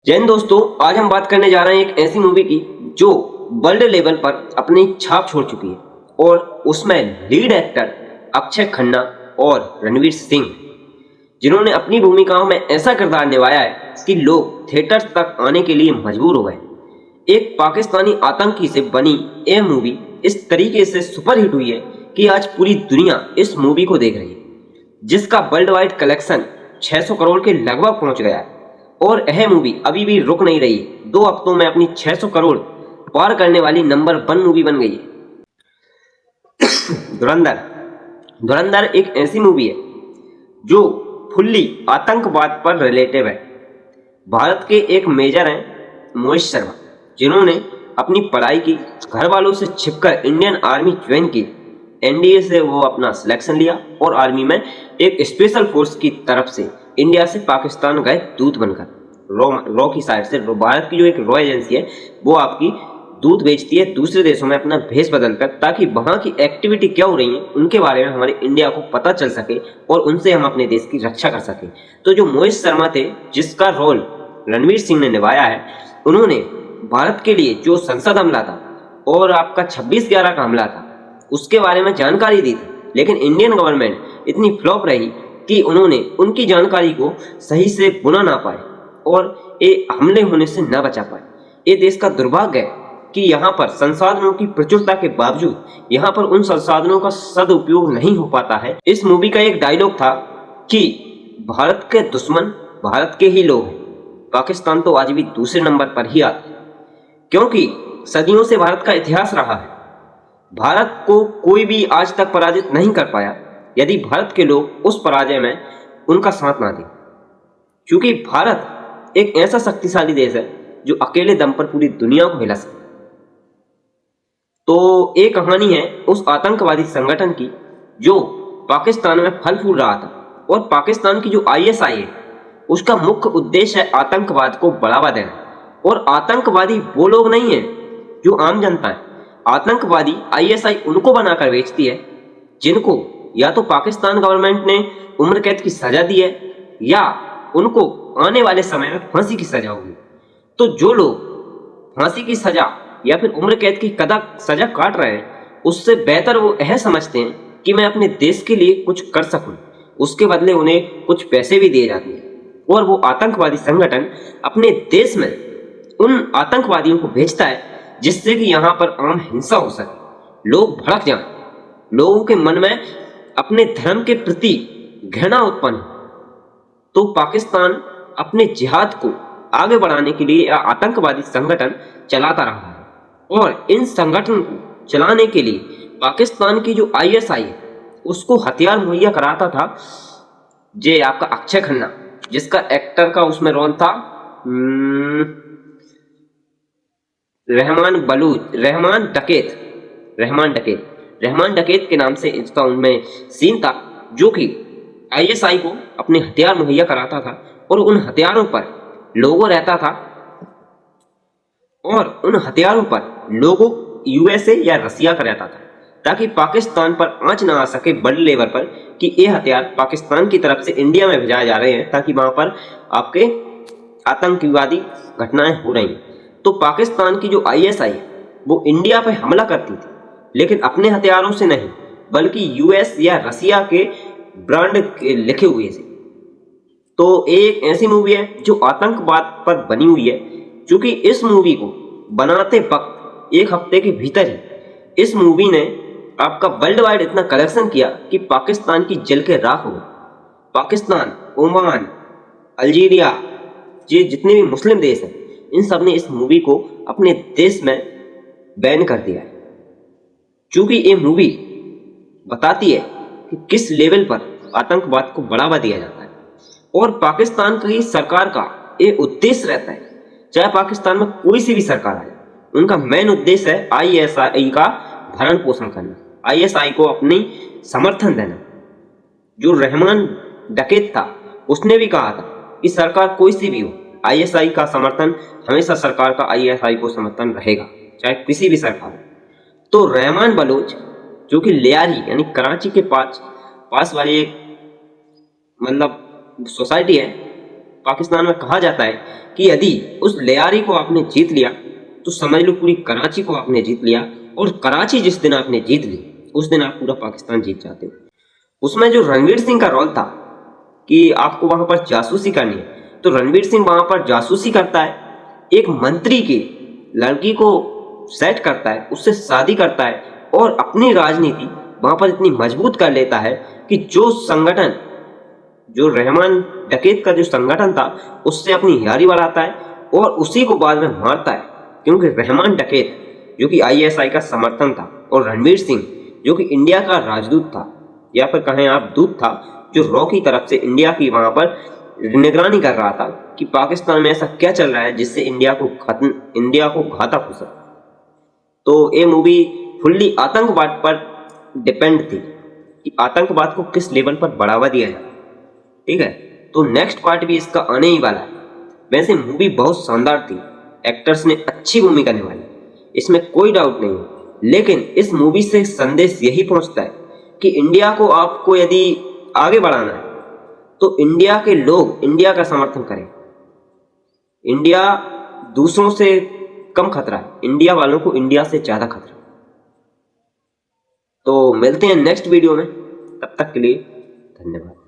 जय हिंद दोस्तों, आज हम बात करने जा रहे हैं एक ऐसी मूवी की जो वर्ल्ड लेवल पर अपनी छाप छोड़ चुकी है और उसमें लीड एक्टर अक्षय खन्ना और रणवीर सिंह, जिन्होंने अपनी भूमिकाओं में ऐसा किरदार निभाया है कि लोग थिएटर्स तक आने के लिए मजबूर हो गए। एक पाकिस्तानी आतंकी से बनी यह मूवी इस तरीके से सुपरहिट हुई है कि आज पूरी दुनिया इस मूवी को देख रही है, जिसका वर्ल्ड वाइड कलेक्शन 600 करोड़ के लगभग पहुंच गया है और यह मूवी अभी भी रुक नहीं रही है। 2 हफ्तों में अपनी 600 करोड़ पार करने वाली नंबर 1 मूवी बन गई है। धुरंधर धुरंधर एक ऐसी मूवी है जो फुल्ली आतंकवाद पर रिलेटिव है। भारत के एक मेजर हैं मोहित शर्मा, जिन्होंने अपनी पढ़ाई की, घर वालों से छिपकर इंडियन आर्मी ज्वाइन की। एनडीए से वो अपना सिलेक्शन लिया और आर्मी में एक स्पेशल फोर्स की तरफ से इंडिया से पाकिस्तान गए दूत बनकर। रॉ की साइड से भारत की जो एक रॉ एजेंसी है वो आपकी दूत भेजती है दूसरे देशों में अपना भेष बदलकर, ताकि वहां की एक्टिविटी क्या हो रही है उनके बारे में हमारे इंडिया को पता चल सके और उनसे हम अपने देश की रक्षा कर सके। तो जो मोहित शर्मा थे, जिसका रोल रणवीर सिंह ने निभाया है, उन्होंने भारत के लिए जो संसद हमला था और आपका 26/11 का हमला था उसके बारे में जानकारी दी थी, लेकिन इंडियन गवर्नमेंट इतनी फ्लॉप रही कि उन्होंने उनकी जानकारी को सही से बुना ना पाए और ये हमले होने से न बचा पाए। ये देश का दुर्भाग्य है कि यहाँ पर संसाधनों की प्रचुरता के बावजूद यहाँ पर उन संसाधनों का सदुपयोग नहीं हो पाता है। इस मूवी का एक डायलॉग था कि भारत के दुश्मन भारत के ही लोग हैं, पाकिस्तान तो आज भी दूसरे नंबर पर ही आता है, क्योंकि सदियों से भारत का इतिहास रहा है। भारत को कोई भी आज तक पराजित नहीं कर पाया यदि भारत के लोग उस पराजय में उनका साथ ना दें, क्योंकि भारत एक ऐसा शक्तिशाली देश है जो अकेले दम पर पूरी दुनिया को हिला सकता है। तो एक कहानी है उस आतंकवादी संगठन की जो पाकिस्तान में फल फूल रहा था, और पाकिस्तान की जो आईएसआई है उसका मुख्य उद्देश्य है आतंकवाद को बढ़ावा देना। और आतंकवादी वो लोग नहीं है जो आम जनता है, आतंकवादी आईएसआई उनको बनाकर बेचती है जिनको या तो पाकिस्तान गवर्नमेंट ने उम्र कैद की सजा दी है या उनको आने वाले समय में फांसी की सजा होगी। तो जो लोग फांसी की सजा या फिर उम्र कैद की कड़क सजा काट रहे हैं, उससे बेहतर वो यह समझते हैं कि मैं अपने देश के लिए कुछ कर सकूं, उसके बदले उन्हें कुछ पैसे भी दिए जाते हैं और वो आतंकवादी संगठन अपने देश में उन आतंकवादियों को भेजता है जिससे कि यहाँ पर आम हिंसा हो सके, लोग भड़क जाएं, लोगों के मन में अपने धर्म के प्रति घृणा उत्पन्न हो। तो पाकिस्तान अपने जिहाद को आगे बढ़ाने के लिए आतंकवादी संगठन चलाता रहा है, और इन संगठन को चलाने के लिए पाकिस्तान की जो आईएसआई है उसको हथियार मुहैया कराता था जे आपका अक्षय खन्ना, जिसका एक्टर का उसमें रोल था रहमान डकैत के नाम से इसका उनमें सीन था, जो कि आईएसआई को अपने हथियार मुहैया कराता था और उन हथियारों पर लोगो रहता था, और उन हथियारों पर लोगो यूएसए या रसिया का रहता था, ताकि पाकिस्तान पर आंच ना आ सके वर्ल्ड लेवल पर कि ये हथियार पाकिस्तान की तरफ से इंडिया में भेजाए जा रहे हैं, ताकि वहां पर आपके आतंकवादी घटनाएं हो रही हैं। तो पाकिस्तान की जो आईएसआई है वो इंडिया पर हमला करती थी, लेकिन अपने हथियारों से नहीं बल्कि यूएस या रसिया के ब्रांड लिखे हुए से। तो एक ऐसी मूवी है जो आतंकवाद पर बनी हुई है, क्योंकि इस मूवी को बनाते वक्त 1 हफ्ते के भीतर ही इस मूवी ने आपका वर्ल्ड वाइड इतना कलेक्शन किया कि पाकिस्तान की जल के राख हो। पाकिस्तान, ओमान, अल्जीरिया, ये जितने भी मुस्लिम देश हैं, इन सब ने इस मूवी को अपने देश में बैन कर दिया है, क्योंकि ये मूवी बताती है कि किस लेवल पर आतंकवाद को बढ़ावा दिया जाता है। और पाकिस्तान की सरकार का ये उद्देश्य रहता है, चाहे पाकिस्तान में कोई सी भी सरकार आए, उनका मेन उद्देश्य है आईएसआई का भरण पोषण करना, आईएसआई को अपनी समर्थन देना। जो रहमान डकैत था उसने भी कहा था कि सरकार कोई सी भी हो, आईएसआई का समर्थन हमेशा सरकार का आईएसआई को समर्थन रहेगा, चाहे किसी भी सरकार। तो रहमान बलोच, जो कि लियारी यानी कराची के पास वाली एक मतलब सोसाइटी है, पाकिस्तान में कहा जाता है कि यदि उस लियारी को आपने जीत लिया तो समझ लो पूरी कराची को आपने जीत लिया, और कराची जिस दिन आपने जीत ली उस दिन आप पूरा पाकिस्तान जीत जाते हो। उसमें जो रणवीर सिंह का रोल था कि आपको वहां पर जासूसी करनी है, तो रणवीर सिंह वहां पर जासूसी करता है, एक मंत्री की लड़की को सेट करता है, उससे शादी करता है और अपनी राजनीति वहां पर इतनी मजबूत कर लेता है कि जो संगठन, जो रहमान डकैत का जो संगठन था उससे अपनी यारी बढ़ाता है और उसी को बाद में मारता है, क्योंकि रहमान डकैत जो कि आईएसआई का समर्थन था और रणवीर सिंह जो कि इंडिया का राजदूत था या फिर कहें आप दूत था, जो रॉ की तरफ से इंडिया की वहां पर निगरानी कर रहा था कि पाकिस्तान में ऐसा क्या चल रहा है जिससे इंडिया को घातक हो सकता। तो ये मूवी फुल्ली आतंकवाद पर डिपेंड थी कि आतंकवाद को किस लेवल पर बढ़ावा दिया जाए। ठीक है, तो नेक्स्ट पार्ट भी इसका आने ही वाला है। वैसे मूवी बहुत शानदार थी, एक्टर्स ने अच्छी भूमिका निभाई, इसमें कोई डाउट नहीं है, लेकिन इस मूवी से संदेश यही पहुंचता है कि इंडिया को आपको यदि आगे बढ़ाना है तो इंडिया के लोग इंडिया का समर्थन करें। इंडिया दूसरों से कम खतरा है, इंडिया वालों को इंडिया से ज्यादा खतरा है। तो मिलते हैं नेक्स्ट वीडियो में, तब तक के लिए धन्यवाद।